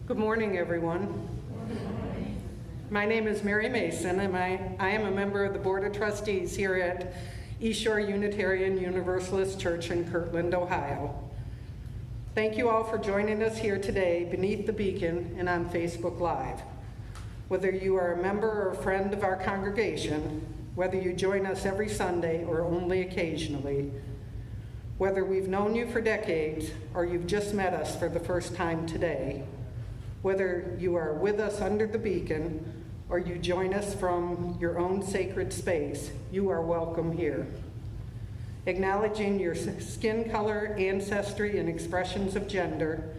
Good morning, everyone. My name is Mary Mason, and I am a member of the Board of Trustees here at East Shore Unitarian Universalist Church in Kirtland, Ohio. Thank you all for joining us here today beneath the beacon and on Facebook Live. Whether you are a member or a friend of our congregation, whether you join us every Sunday or only occasionally, whether we've known you for decades or you've just met us for the first time today, whether you are with us under the beacon or you join us from your own sacred space, you are welcome here. Acknowledging your skin color, ancestry, and expressions of gender,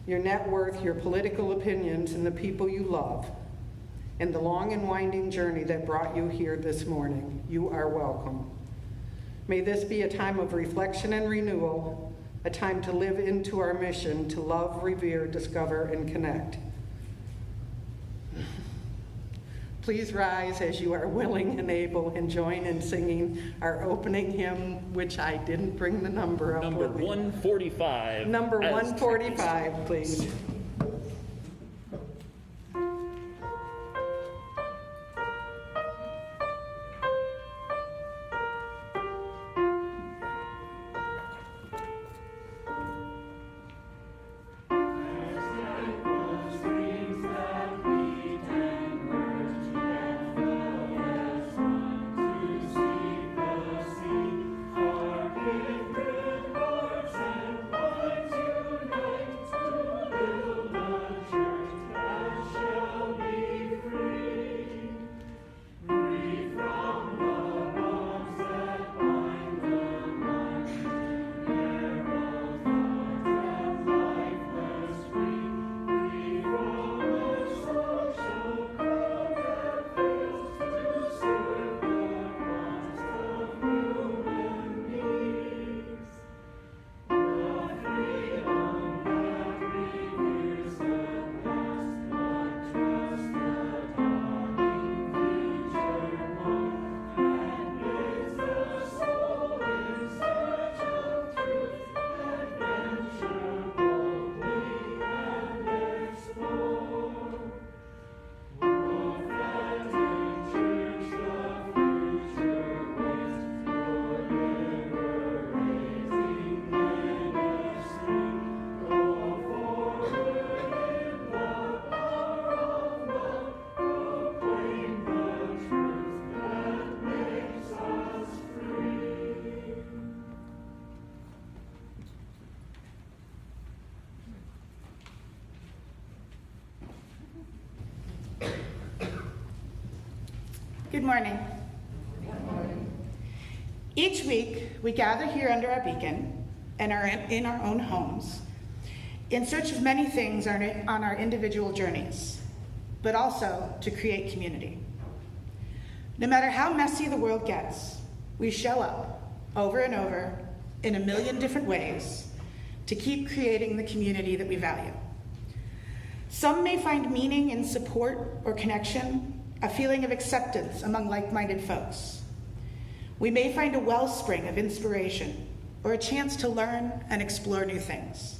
your net worth, your political opinions, and the people you love, and the long and winding journey that brought you here this morning, you are welcome. May this be a time of reflection and renewal, a time to live into our mission to love, revere, discover, and connect. Please rise as you are willing and able and join in singing our opening hymn, which I didn't bring the number up. Number 145. Number 145, please. Good morning. Each week, we gather here under our beacon and are in our own homes in search of many things on our individual journeys, but also to create community. No matter how messy the world gets, we show up over and over in a million different ways to keep creating the community that we value. Some may find meaning in support or connection, a feeling of acceptance among like-minded folks. We may find a wellspring of inspiration or a chance to learn and explore new things.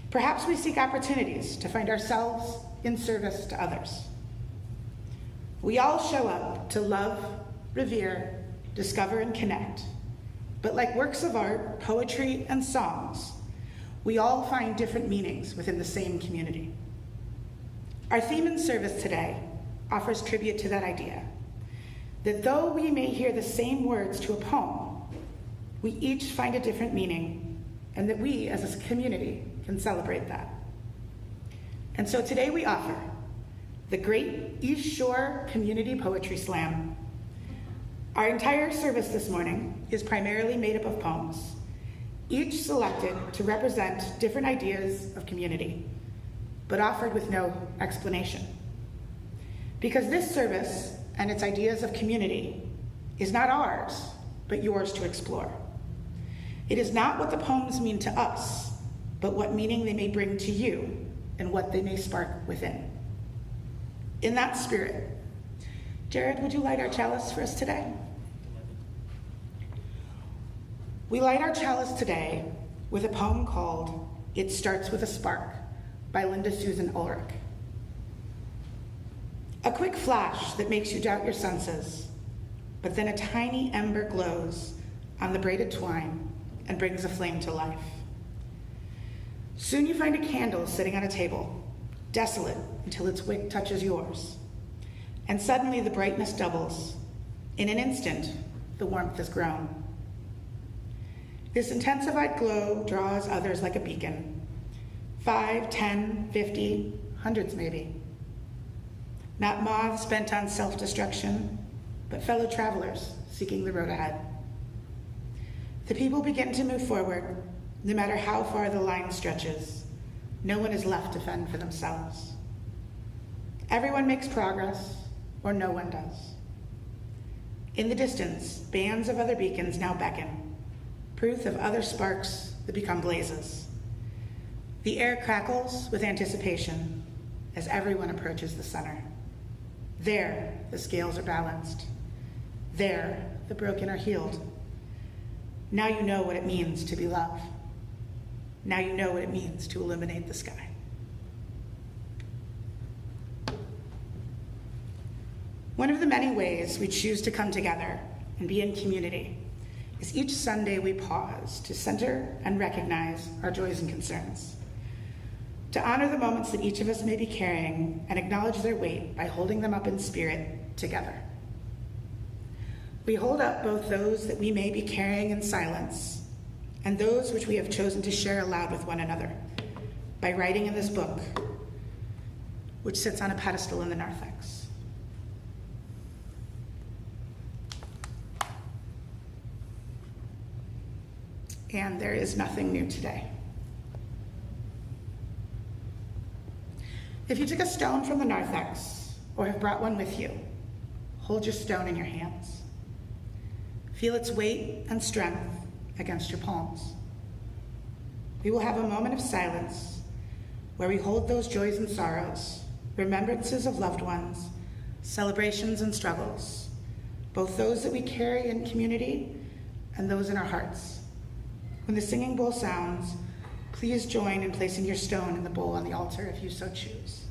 Perhaps we seek opportunities to find ourselves in service to others. We all show up to love, revere, discover, and connect. But like works of art, poetry, and songs, we all find different meanings within the same community. Our theme in service today offers tribute to that idea, that though we may hear the same words to a poem, we each find a different meaning, and that we as a community can celebrate that. And so today we offer the Great East Shore Community Poetry Slam. Our entire service this morning is primarily made up of poems, each selected to represent different ideas of community. but offered with no explanation. Because this service and its ideas of community is not ours, but yours to explore. It is not what the poems mean to us, but what meaning they may bring to you and what they may spark within. In that spirit, Jared, would you light our chalice for us today? We light our chalice today with a poem called It Starts With a Spark by Linda Susan Ulrich. A quick flash that makes you doubt your senses, but then a tiny ember glows on the braided twine and brings a flame to life. Soon you find a candle sitting on a table, desolate until its wick touches yours. And suddenly the brightness doubles. In an instant, the warmth has grown. This intensified glow draws others like a beacon. 5, 10, 50, hundreds maybe. Not moths bent on self-destruction, but fellow travelers seeking the road ahead. The people begin to move forward, no matter how far the line stretches. No one is left to fend for themselves. Everyone makes progress, or no one does. In the distance, bands of other beacons now beckon, proof of other sparks that become blazes. The air crackles with anticipation as everyone approaches the center. There, the scales are balanced. There, the broken are healed. Now you know what it means to be love. Now you know what it means to illuminate the sky. One of the many ways we choose to come together and be in community is each Sunday we pause to center and recognize our joys and concerns, to honor the moments that each of us may be carrying and acknowledge their weight by holding them up in spirit together. We hold up both those that we may be carrying in silence and those which we have chosen to share aloud with one another by writing in this book, which sits on a pedestal in the narthex. And there is nothing new today. If you took a stone from the narthex or have brought one with you, hold your stone in your hands. Feel its weight and strength against your palms. We will have a moment of silence where we hold those joys and sorrows, remembrances of loved ones, celebrations and struggles, both those that we carry in community and those in our hearts. When the singing bowl sounds, please join in placing your stone in the bowl on the altar if you so choose.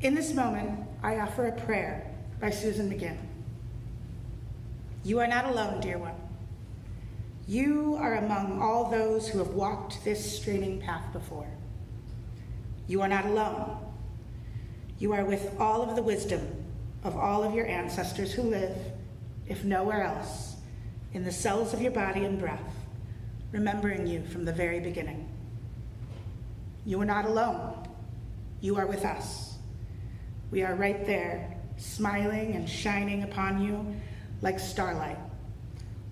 In this moment, I offer a prayer by Susan McGinn. You are not alone, dear one. You are among all those who have walked this straining path before. You are not alone. You are with all of the wisdom of all of your ancestors who live, if nowhere else, in the cells of your body and breath, remembering you from the very beginning. You are not alone. You are with us. We are right there, smiling and shining upon you like starlight,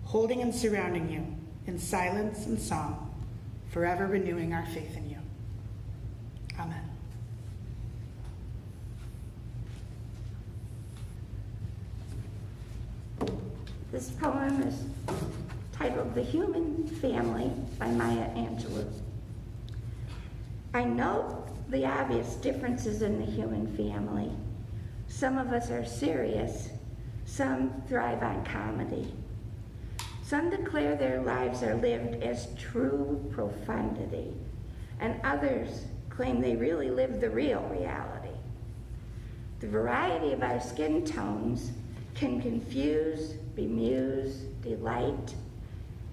holding and surrounding you in silence and song, forever renewing our faith in you. Amen. This poem is titled The Human Family by Maya Angelou. I note the obvious differences in the human family. Some of us are serious, some thrive on comedy. Some declare their lives are lived as true profundity, and others claim they really live the real reality. The variety of our skin tones can confuse, bemuse, delight.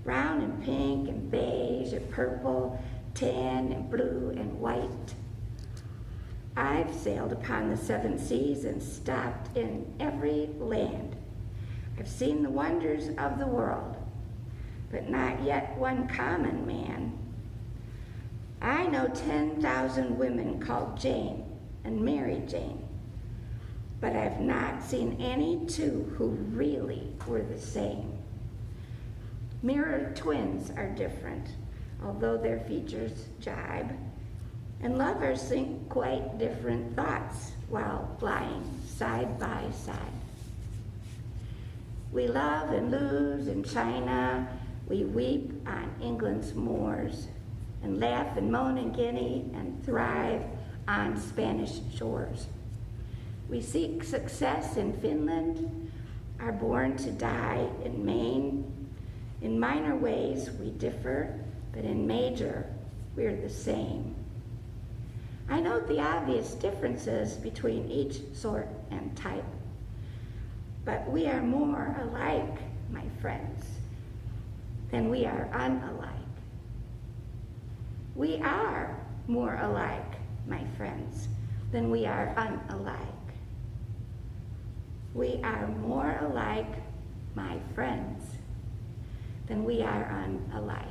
Brown and pink and beige and purple, tan and blue and white. I've sailed upon the 7 seas and stopped in every land. I've seen the wonders of the world, but not yet one common man. I know 10,000 women called Jane and Mary Jane, but I've not seen any two who really were the same. Mirror twins are different, although their features jibe, and lovers think quite different thoughts while lying side by side. We love and lose in China, we weep on England's moors, and laugh and moan in Guinea and thrive on Spanish shores. We seek success in Finland, are born to die in Maine. In minor ways we differ, but in major we're the same. I note the obvious differences between each sort and type, but we are more alike, my friends, than we are unalike. We are more alike, my friends, than we are unalike. We are more alike, my friends, than we are unalike.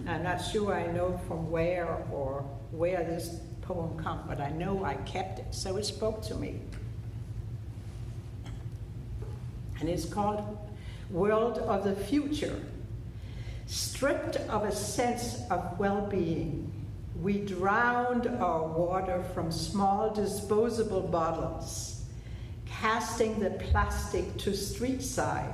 I'm not sure I know from where or where this poem comes, but I know I kept it, so it spoke to me. And it's called World of the Future. Stripped of a sense of well-being, we drowned our water from small disposable bottles, casting the plastic to street side.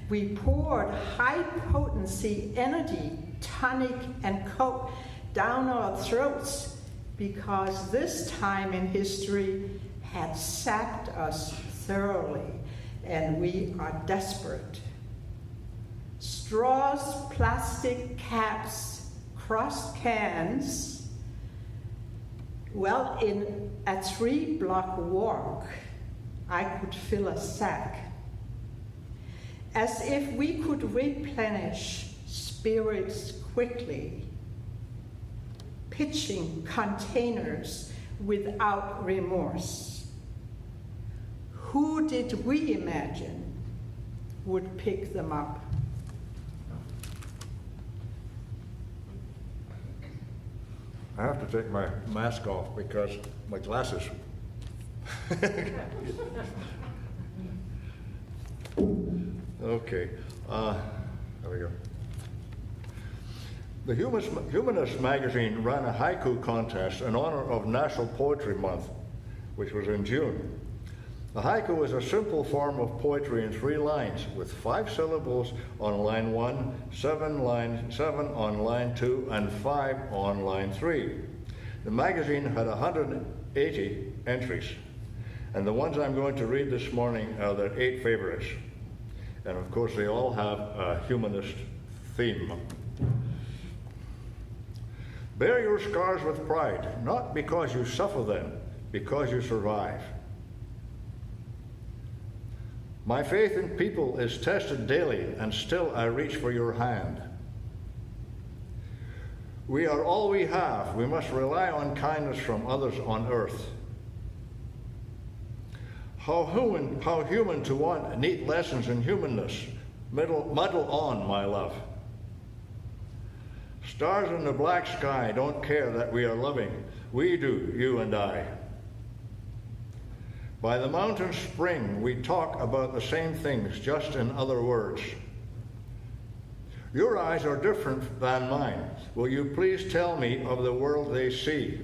We poured high-potency energy, tonic, and coke down our throats because this time in history had sapped us thoroughly, and we are desperate. Straws, plastic caps, crossed cans. Well, in a 3-block walk, I could fill a sack. As if we could replenish spirits quickly, pitching containers without remorse. Who did we imagine would pick them up? I have to take my mask off because my glasses. Okay, there we go. The Humanist magazine ran a haiku contest in honor of National Poetry Month, which was in June. The haiku is a simple form of poetry in 3 lines, with 5 syllables on line 1, 7 on line 2, and 5 on line 3. The magazine had 180 entries, and the ones I'm going to read this morning are the 8 favorites. And of course, they all have a humanist theme. Bear your scars with pride, not because you suffer them, because you survive. My faith in people is tested daily, and still I reach for your hand. We are all we have. We must rely on kindness from others on earth. How human to want neat lessons in humanness. Muddle on, my love. Stars in the black sky don't care that we are loving. We do, you and I. By the mountain spring, we talk about the same things, just in other words. Your eyes are different than mine. Will you please tell me of the world they see?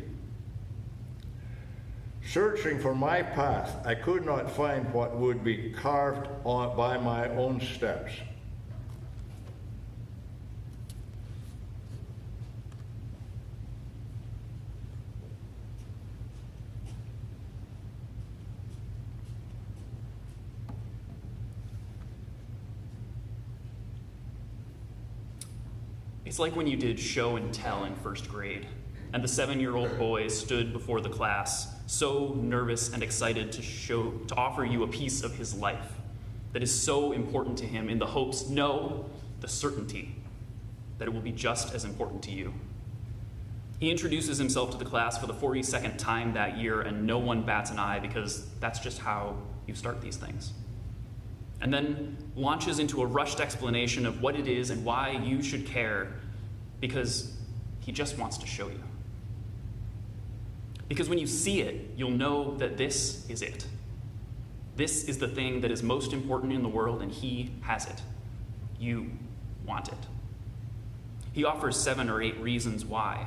Searching for my path, I could not find what would be carved on by my own steps. It's like when you did show and tell in first grade, and the 7-year-old boy stood before the class, so nervous and excited to offer you a piece of his life that is so important to him, in the hopes, no, the certainty, that it will be just as important to you. He introduces himself to the class for the 42nd time that year, and no one bats an eye, because that's just how you start these things. And then launches into a rushed explanation of what it is and why you should care, because he just wants to show you. Because when you see it, you'll know that this is it. This is the thing that is most important in the world, and he has it. You want it. He offers 7 or 8 reasons why.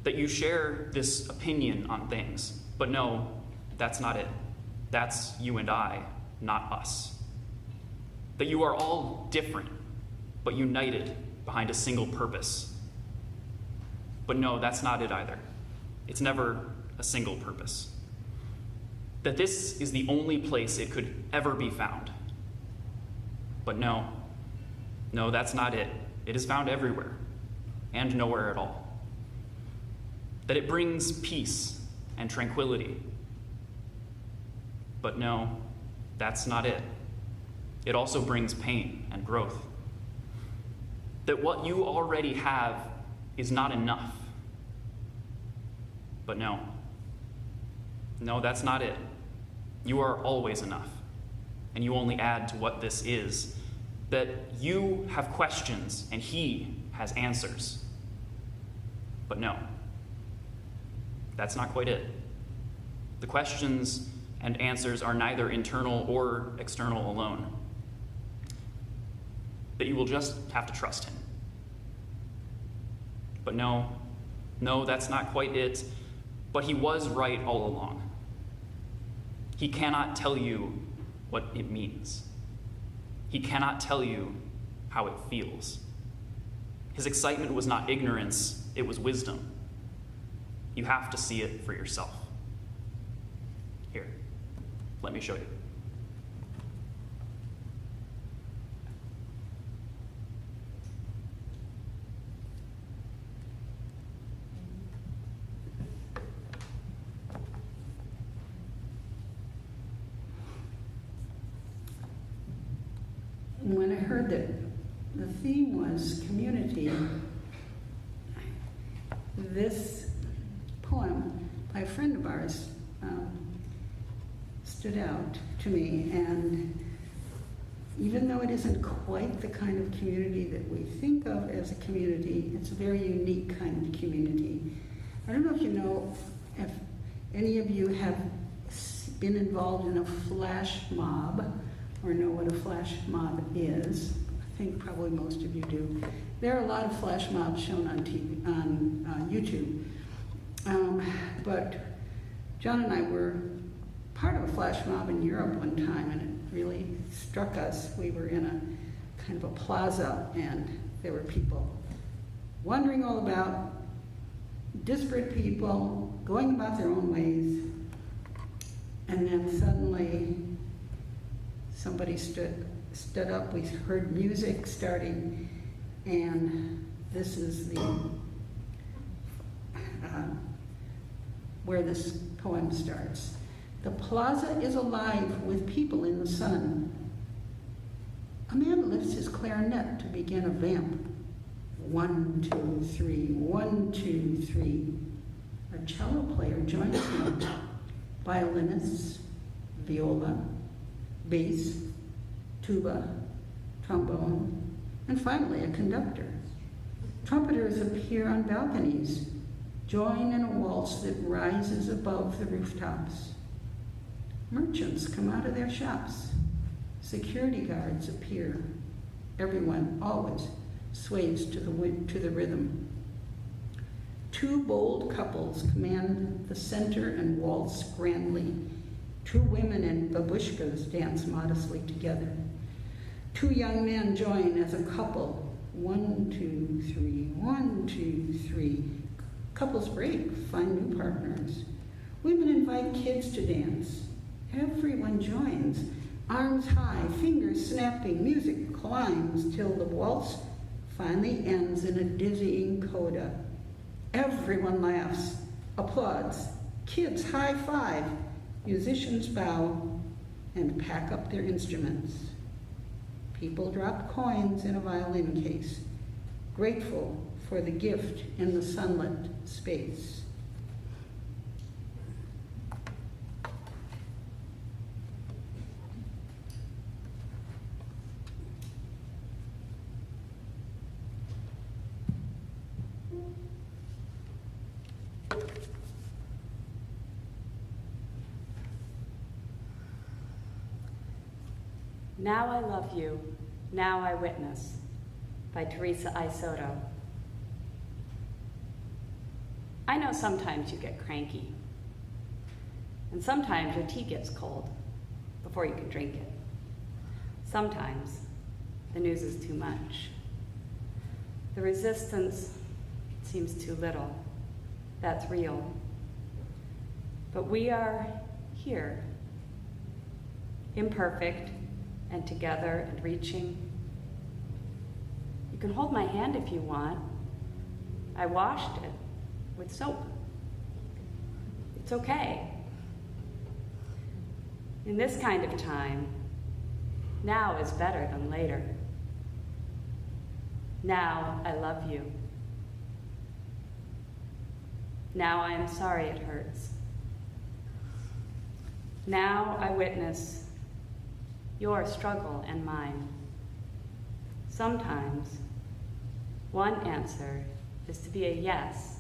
That you share this opinion on things, but no, that's not it. That's you and I, not us. That you are all different, but united behind a single purpose. But no, that's not it either. It's never a single purpose. That this is the only place it could ever be found. But no, that's not it. It is found everywhere, and nowhere at all. That it brings peace and tranquility. But no, that's not it. It also brings pain and growth. That what you already have is not enough. But no, that's not it. You are always enough, and you only add to what this is. That you have questions, and he has answers. But no, that's not quite it. The questions and answers are neither internal or external alone. That you will just have to trust him. But no, that's not quite it. But he was right all along. He cannot tell you what it means. He cannot tell you how it feels. His excitement was not ignorance, it was wisdom. You have to see it for yourself. Here, let me show you. When I heard that the theme was community, this poem by a friend of ours stood out to me, and even though it isn't quite the kind of community that we think of as a community, it's a very unique kind of community. I don't know if you know, if any of you have been involved in a flash mob or know what a flash mob is. I think probably most of you do. There are a lot of flash mobs shown on TV, on YouTube. But John and I were part of a flash mob in Europe one time, and it really struck us. We were in a kind of a plaza, and there were people wandering all about, disparate people, going about their own ways, and then suddenly somebody stood up. We heard music starting, And this is the where this poem starts. The plaza is alive with people in the sun. A man lifts his clarinet to begin a vamp. 1, 2, 3, 1, 2, 3. A cello player joins him. Violinists, viola, bass, tuba, trombone, and finally a conductor. Trumpeters appear on balconies, join in a waltz that rises above the rooftops. Merchants come out of their shops. Security guards appear. Everyone always sways to the rhythm. Two bold couples command the center and waltz grandly. Two women in babushkas dance modestly together. Two young men join as a couple. 1, 2, 3, 1, 2, 3. Couples break, find new partners. Women invite kids to dance. Everyone joins, arms high, fingers snapping, music climbs till the waltz finally ends in a dizzying coda. Everyone laughs, applauds, kids high five, musicians bow and pack up their instruments. People drop coins in a violin case, grateful for the gift in the sunlit space. Now I Love You, Now I Witness, by Teresa I. Soto. I know sometimes you get cranky, and sometimes your tea gets cold before you can drink it. Sometimes the news is too much. The resistance seems too little. That's real. But we are here, imperfect, and together and reaching. You can hold my hand if you want. I washed it with soap. It's okay. In this kind of time, now is better than later. Now I love you. Now I am sorry it hurts. Now I witness your struggle and mine. Sometimes one answer is to be a yes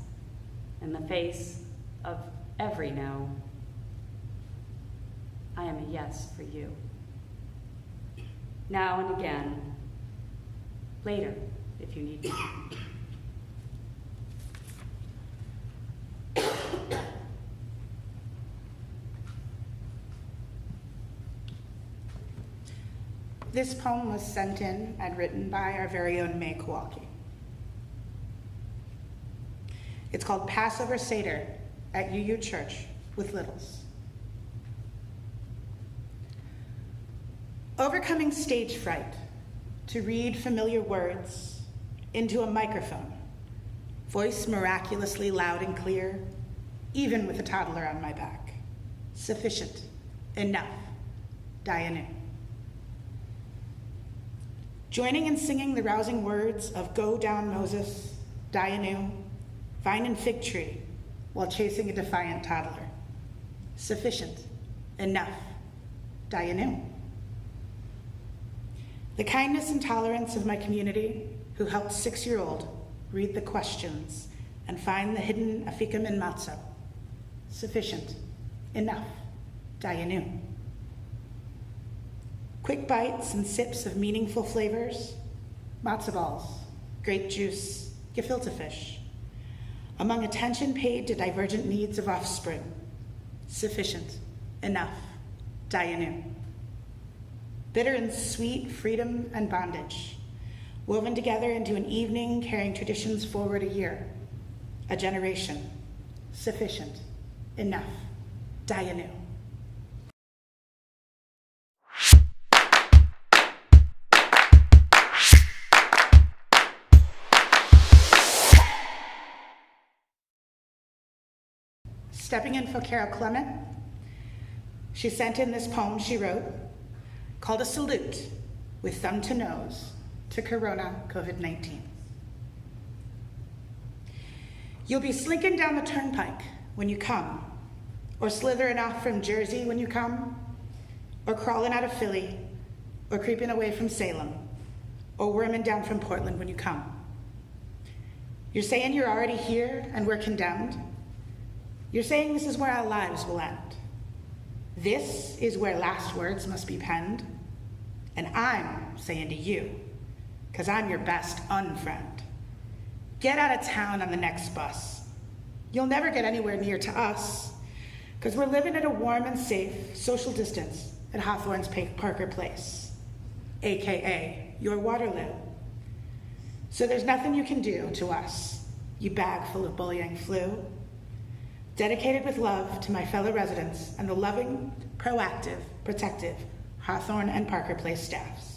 in the face of every no. I am a yes for you. Now and again, later if you need me. This poem was sent in and written by our very own May Kowalki. It's called Passover Seder at UU Church with Littles. Overcoming stage fright to read familiar words into a microphone, voice miraculously loud and clear, even with a toddler on my back. Sufficient, enough, Dayenu. Joining and singing the rousing words of Go Down Moses, Dayenu, Vine and Fig Tree, while chasing a defiant toddler. Sufficient, enough, Dayenu. The kindness and tolerance of my community, who helped 6-year-old read the questions and find the hidden afikum and matzah. Sufficient, enough, Dayenu. Quick bites and sips of meaningful flavors, matzo balls, grape juice, gefilte fish. Among attention paid to divergent needs of offspring. Sufficient, enough, Dayenu. Bitter and sweet freedom and bondage, woven together into an evening carrying traditions forward a year, a generation. Sufficient, enough, Dayenu. stepping in for Carol Clement, she sent in this poem she wrote called A Salute with Thumb to Nose to Corona COVID-19. You'll be slinking down the turnpike when you come, or slithering off from Jersey when you come, or crawling out of Philly, or creeping away from Salem, or worming down from Portland when you come. You're saying you're already here and we're condemned. You're saying this is where our lives will end. This is where last words must be penned. And I'm saying to you, because I'm your best unfriend, get out of town on the next bus. You'll never get anywhere near to us, because we're living at a warm and safe social distance at Hawthorne's Parker Place, AKA your Waterloo. So there's nothing you can do to us, you bag full of bullying flu. Dedicated with love to my fellow residents and the loving, proactive, protective Hawthorne and Parker Place staffs.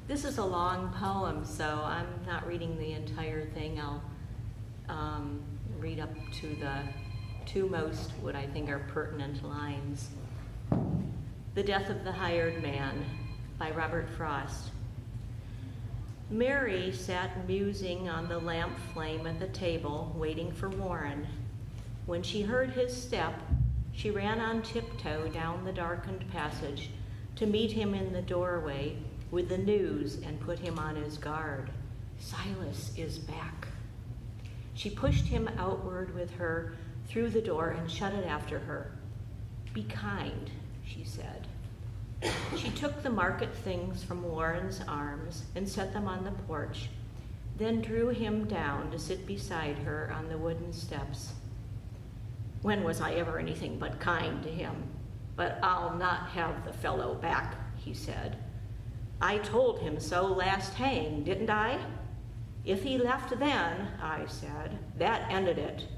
This is a long poem, so I'm not reading the entire thing. I'll read up to the two most, what I think are pertinent lines. The Death of the Hired Man by Robert Frost. Mary sat musing on the lamp flame at the table, waiting for Warren. When she heard his step, she ran on tiptoe down the darkened passage to meet him in the doorway with the news and put him on his guard. Silas is back. She pushed him outward with her through the door and shut it after her. Be kind, she said. She took the market things from Warren's arms and set them on the porch, then drew him down to sit beside her on the wooden steps. When was I ever anything but kind to him? But I'll not have the fellow back, he said. I told him so last hang, didn't I? If he left then, I said, that ended it.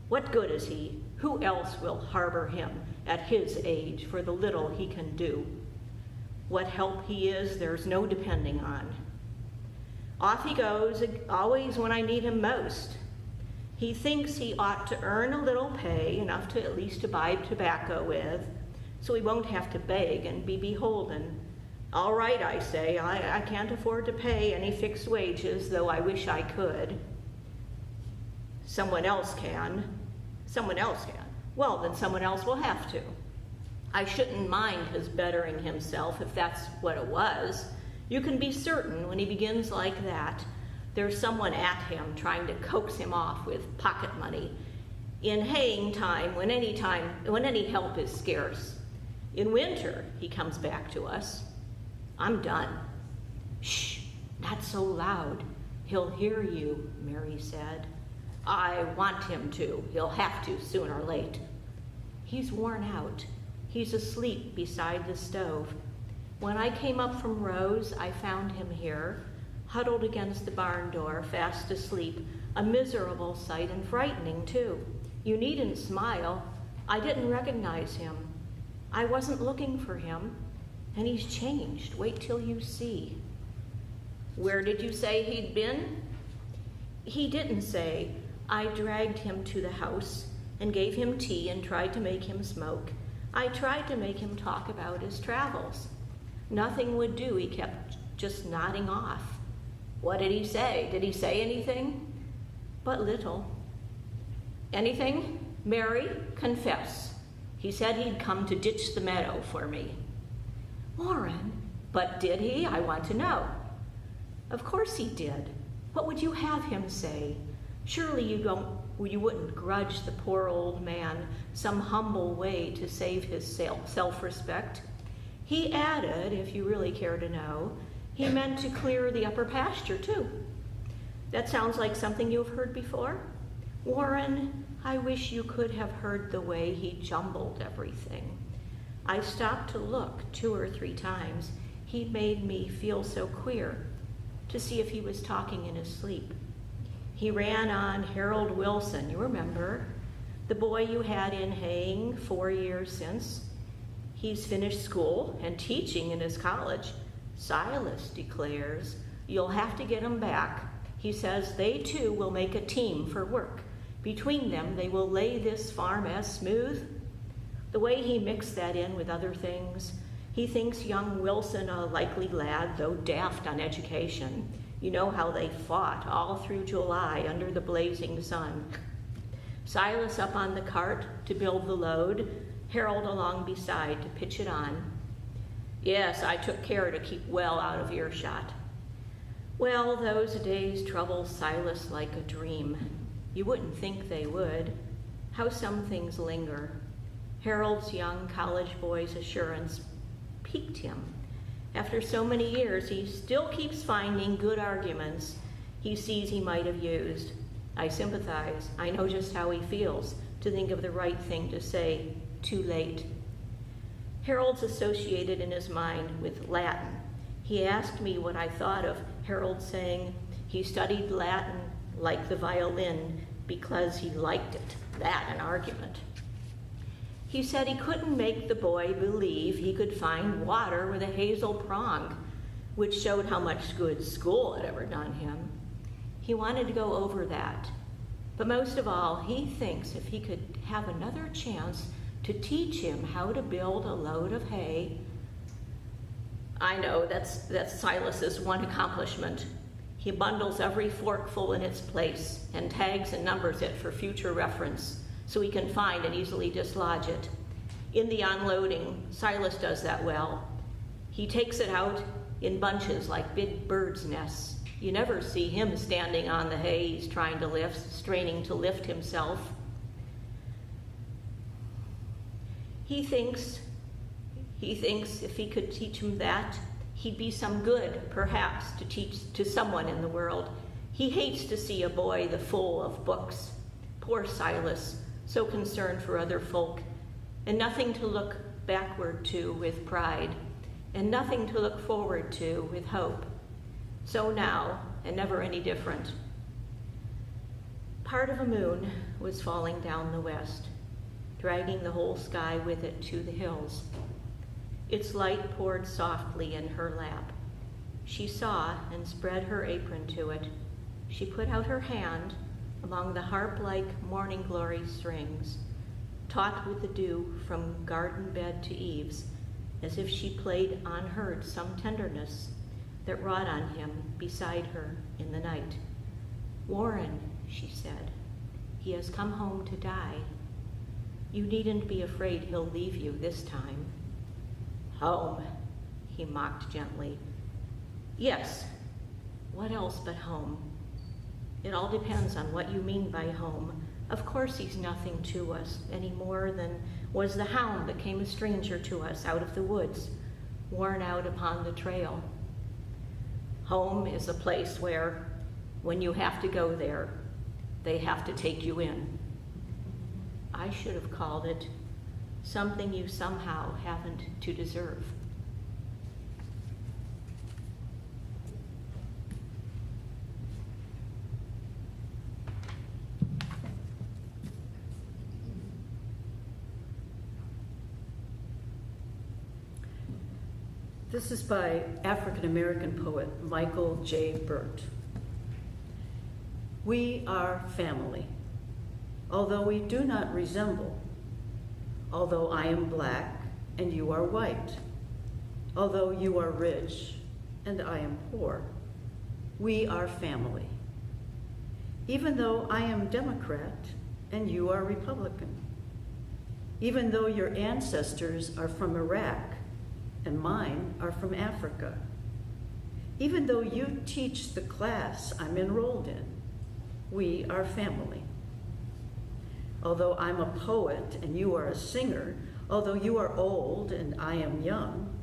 What good is he? Who else will harbor him at his age for the little he can do? What help he is, there's no depending on. Off he goes, always when I need him most. He thinks he ought to earn a little pay, enough to at least to buy tobacco with, so he won't have to beg and be beholden. All right, I say, I can't afford to pay any fixed wages, though I wish I could. Someone else can. Someone else can. Well, then someone else will have to. I shouldn't mind his bettering himself if that's what it was. You can be certain when he begins like that, there's someone at him trying to coax him off with pocket money. In haying time, when any help is scarce. In winter, he comes back to us. I'm done. Shh, not so loud. He'll hear you, Mary said. I want him to. He'll have to sooner or late. He's worn out. He's asleep beside the stove. When I came up from Rose, I found him here, huddled against the barn door, fast asleep, a miserable sight and frightening too. You needn't smile. I didn't recognize him. I wasn't looking for him, and he's changed. Wait till you see. Where did you say he'd been? He didn't say. I dragged him to the house and gave him tea and tried to make him smoke. I tried to make him talk about his travels. Nothing would do. He kept just nodding off. What did he say? Did he say anything? But little. Anything? Mary, confess. He said he'd come to ditch the meadow for me. Warren, but did he? I want to know. Of course he did. What would you have him say? Surely you wouldn't grudge the poor old man some humble way to save his self-respect. He added, if you really care to know, he meant to clear the upper pasture too. That sounds like something you've heard before? Warren, I wish you could have heard the way he jumbled everything. I stopped to look 2 or 3 times. He made me feel so queer to see if he was talking in his sleep. He ran on Harold Wilson, you remember, the boy you had in haying 4 years since. He's finished school and teaching in his college. Silas declares, you'll have to get him back. He says they too will make a team for work. Between them, they will lay this farm as smooth. The way he mixed that in with other things, he thinks young Wilson a likely lad, though daft on education. You know how they fought all through July under the blazing sun. Silas up on the cart to build the load, Harold along beside to pitch it on. Yes, I took care to keep well out of earshot. Well, those days troubled Silas like a dream. You wouldn't think they would. How some things linger. Harold's young college boy's assurance piqued him. After so many years, he still keeps finding good arguments he sees he might have used. I sympathize. I know just how he feels to think of the right thing to say too late. Harold's associated in his mind with Latin. He asked me what I thought of Harold saying he studied Latin like the violin because he liked it. That an argument. He said he couldn't make the boy believe he could find water with a hazel prong, which showed how much good school had ever done him. He wanted to go over that. But most of all, he thinks if he could have another chance to teach him how to build a load of hay. I know that's Silas's one accomplishment. He bundles every forkful in its place and tags and numbers it for future reference so he can find and easily dislodge it. In the unloading, Silas does that well. He takes it out in bunches like big birds' nests. You never see him standing on the hay he's trying to lift, straining to lift himself. He thinks if he could teach him that, he'd be some good, perhaps, to teach to someone in the world. He hates to see a boy the full of books. Poor Silas, so concerned for other folk, and nothing to look backward to with pride, and nothing to look forward to with hope. So now, and never any different. Part of a moon was falling down the west, dragging the whole sky with it to the hills. Its light poured softly in her lap. She saw and spread her apron to it. She put out her hand among the harp-like morning glory strings, taut with the dew from garden bed to eaves, as if she played unheard some tenderness that wrought on him beside her in the night. Warren, she said, he has come home to die. You needn't be afraid he'll leave you this time. Home, he mocked gently. Yes, what else but home? It all depends on what you mean by home. Of course he's nothing to us any more than was the hound that came a stranger to us out of the woods, worn out upon the trail. Home is a place where, when you have to go there, they have to take you in. I should have called it something you somehow haven't to deserve. This is by African-American poet Michael J. Burt. We are family, although we do not resemble, although I am black and you are white, although you are rich and I am poor, we are family. Even though I am Democrat and you are Republican, even though your ancestors are from Iraq and mine are from Africa, even though you teach the class I'm enrolled in, we are family. Although I'm a poet and you are a singer, although you are old and I am young,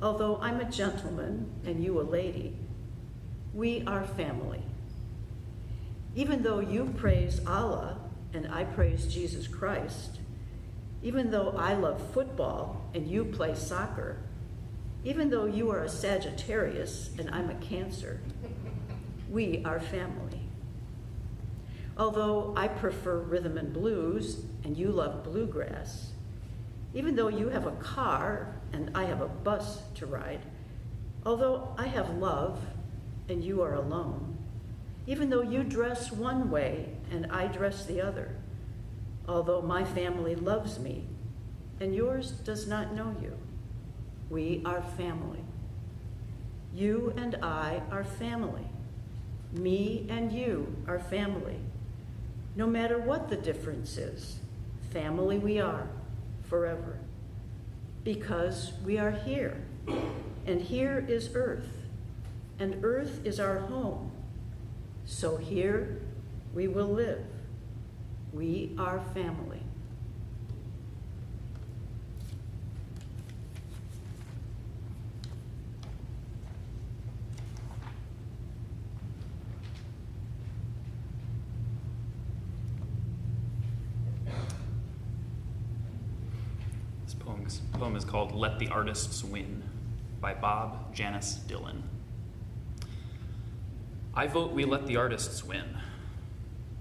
although I'm a gentleman and you a lady, we are family. Even though you praise Allah and I praise Jesus Christ, even though I love football and you play soccer, even though you are a Sagittarius and I'm a Cancer, we are family. Although I prefer rhythm and blues and you love bluegrass, even though you have a car and I have a bus to ride, although I have love and you are alone, even though you dress one way and I dress the other, although my family loves me and yours does not know you, we are family. You and I are family. Me and you are family. No matter what the difference is, family we are forever. Because we are here, and here is Earth, and Earth is our home. So here we will live. We are family. This poem is called Let the Artists Win by Bob Janice Dillon. I vote we let the artists win.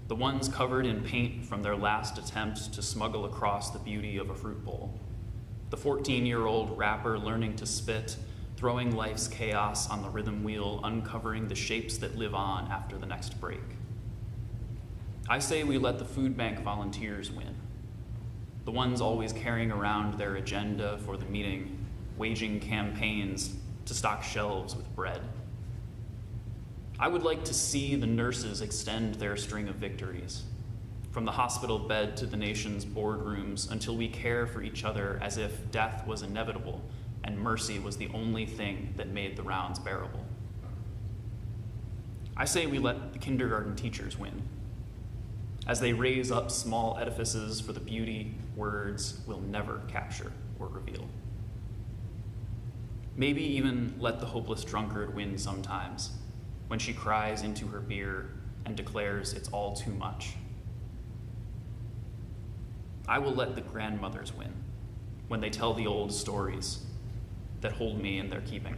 The ones covered in paint from their last attempt to smuggle across the beauty of a fruit bowl. The 14-year-old rapper learning to spit, throwing life's chaos on the rhythm wheel, uncovering the shapes that live on after the next break. I say we let the food bank volunteers win. The ones always carrying around their agenda for the meeting, waging campaigns to stock shelves with bread. I would like to see the nurses extend their string of victories, from the hospital bed to the nation's boardrooms, until we care for each other as if death was inevitable and mercy was the only thing that made the rounds bearable. I say we let the kindergarten teachers win, as they raise up small edifices for the beauty words will never capture or reveal. Maybe even let the hopeless drunkard win sometimes, when she cries into her beer and declares it's all too much. I will let the grandmothers win when they tell the old stories that hold me in their keeping.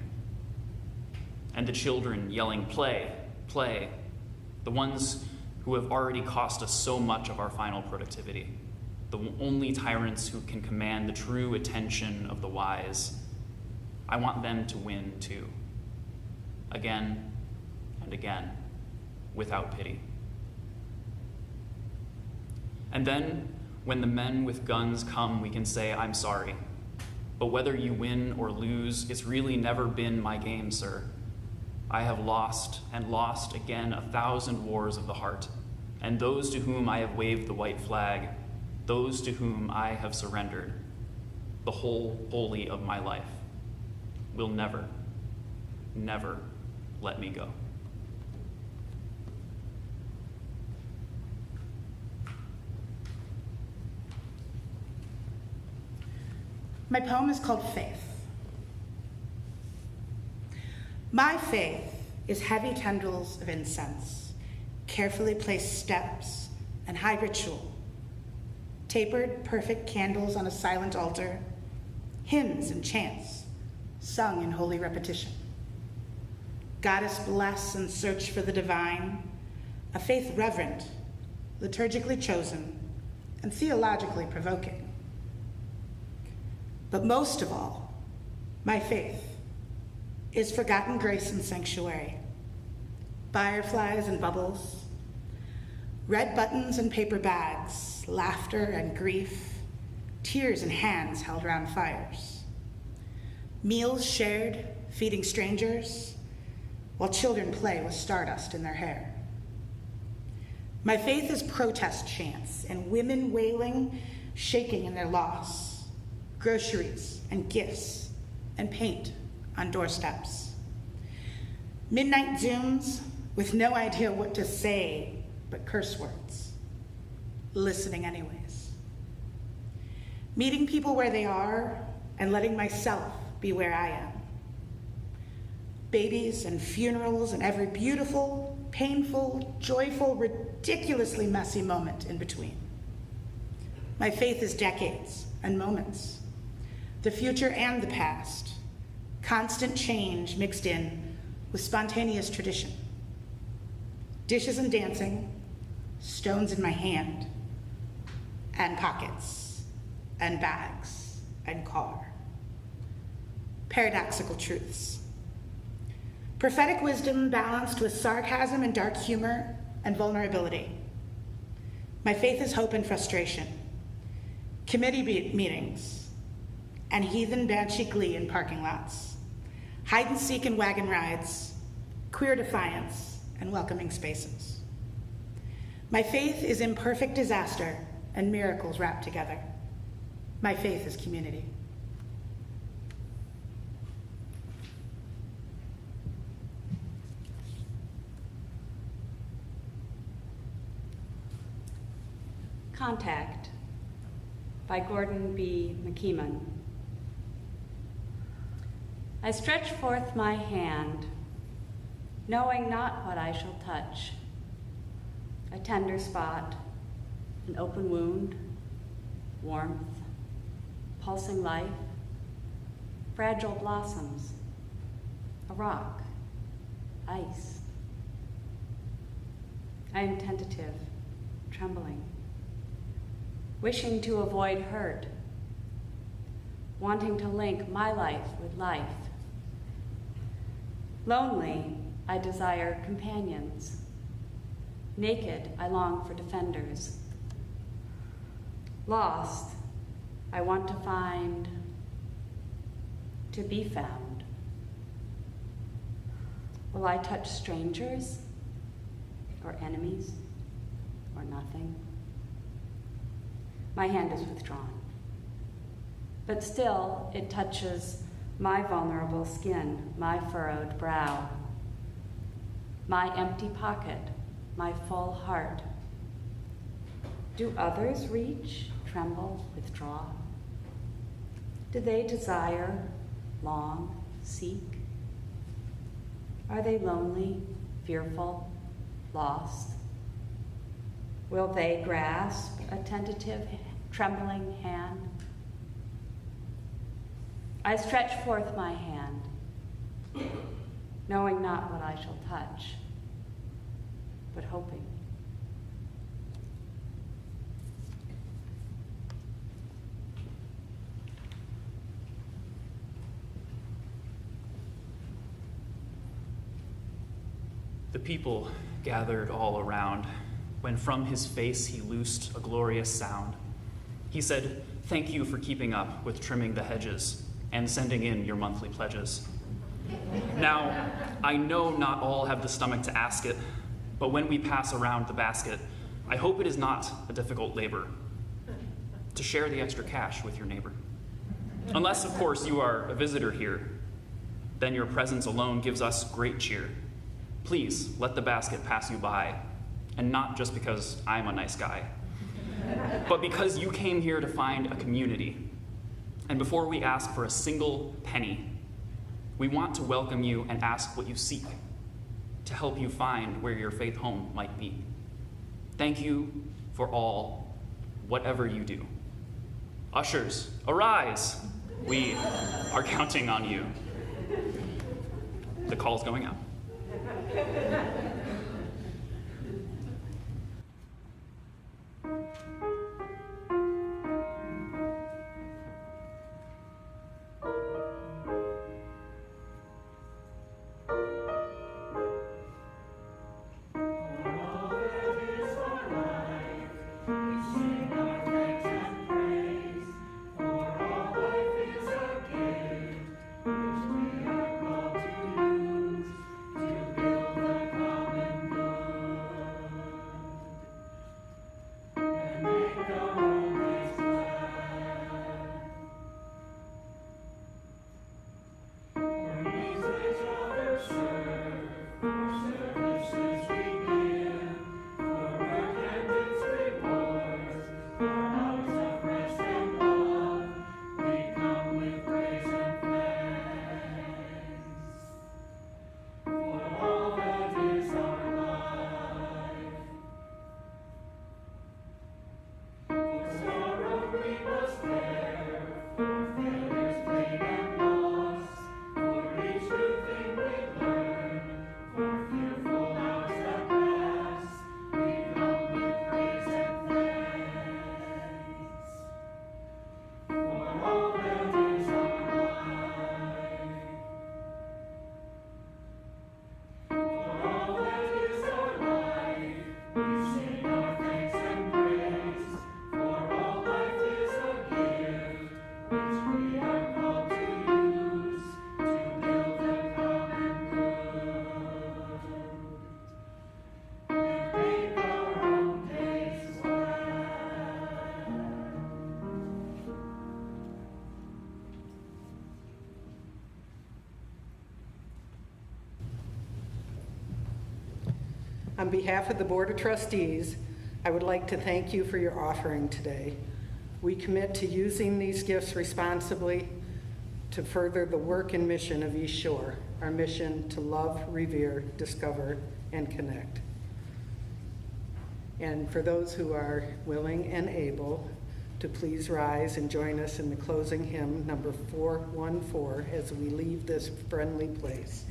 And the children yelling, play, play, the ones who have already cost us so much of our final productivity, the only tyrants who can command the true attention of the wise. I want them to win too, again and again, without pity. And then, when the men with guns come, we can say, I'm sorry, but whether you win or lose, it's really never been my game, sir. I have lost and lost again 1,000 wars of the heart, and those to whom I have waved the white flag, those to whom I have surrendered, the whole wholly of my life, will never, never let me go. My poem is called Faith. My faith is heavy tendrils of incense, carefully placed steps, and high ritual, tapered, perfect candles on a silent altar, hymns and chants, sung in holy repetition. Goddess bless and search for the divine, a faith reverent, liturgically chosen, and theologically provoking. But most of all, my faith is forgotten grace and sanctuary, fireflies and bubbles, red buttons and paper bags, laughter and grief, tears and hands held round fires, meals shared, feeding strangers, while children play with stardust in their hair. My faith is protest chants and women wailing, shaking in their loss, groceries and gifts and paint on doorsteps. Midnight Zooms with no idea what to say but curse words, listening anyways. Meeting people where they are and letting myself be where I am. Babies and funerals and every beautiful, painful, joyful, ridiculously messy moment in between. My faith is decades and moments, the future and the past, constant change mixed in with spontaneous tradition. Dishes and dancing, stones in my hand, and pockets, and bags, and car. Paradoxical truths. Prophetic wisdom balanced with sarcasm and dark humor and vulnerability. My faith is hope and frustration. Committee meetings and heathen banshee glee in parking lots. Hide and seek and wagon rides. Queer defiance and welcoming spaces. My faith is imperfect disaster and miracles wrapped together. My faith is community. Contact by Gordon B. McKeeman. I stretch forth my hand, knowing not what I shall touch. A tender spot, an open wound, warmth, pulsing life, fragile blossoms, a rock, ice. I am tentative, trembling, wishing to avoid hurt, wanting to link my life with life. Lonely, I desire companions. Naked, I long for defenders. Lost, I want to find, to be found. Will I touch strangers, or enemies, or nothing? My hand is withdrawn, but still it touches my vulnerable skin, my furrowed brow, my empty pocket, my full heart. Do others reach, tremble, withdraw? Do they desire, long, seek? Are they lonely, fearful, lost? Will they grasp a tentative, trembling hand? I stretch forth my hand, knowing not what I shall touch, but hoping. The people gathered all around, when from his face he loosed a glorious sound. He said, "Thank you for keeping up with trimming the hedges and sending in your monthly pledges." Now, I know not all have the stomach to ask it, but when we pass around the basket, I hope it is not a difficult labor to share the extra cash with your neighbor. Unless, of course, you are a visitor here, then your presence alone gives us great cheer. Please let the basket pass you by, and not just because I'm a nice guy, but because you came here to find a community. And before we ask for a single penny, we want to welcome you and ask what you seek, to help you find where your faith home might be. Thank you for all, whatever you do. Ushers, arise. We are counting on you. The call's going out. On behalf of the Board of Trustees, I would like to thank you for your offering today. We commit to using these gifts responsibly to further the work and mission of East Shore, our mission to love, revere, discover, and connect. And for those who are willing and able to please rise and join us in the closing hymn, number 414, as we leave this friendly place.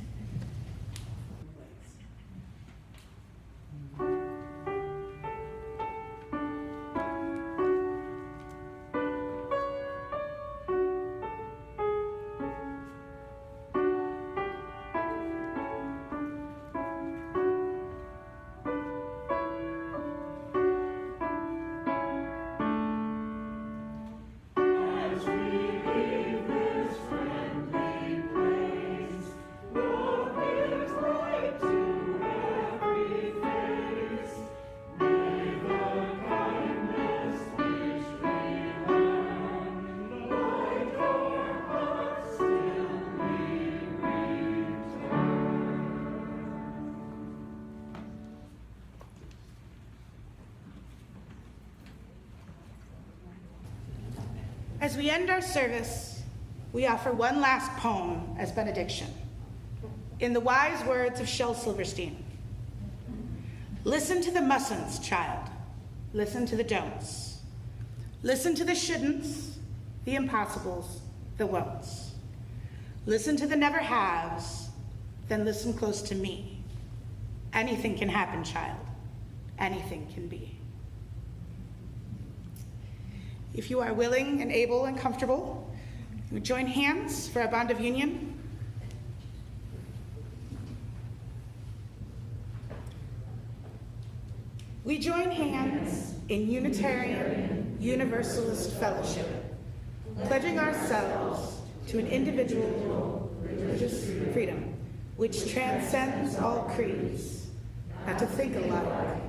As we end our service, we offer one last poem as benediction. In the wise words of Shel Silverstein, listen to the mustn'ts, child. Listen to the don'ts. Listen to the shouldn'ts, the impossibles, the won'ts. Listen to the never haves, then listen close to me. Anything can happen, child. Anything can be. If you are willing and able and comfortable, we join hands for a bond of union. We join hands in Unitarian Universalist fellowship, pledging ourselves to an individual religious freedom which transcends all creeds, not to think alike,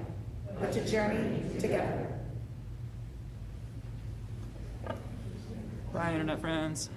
but to journey together. Bye, Internet friends.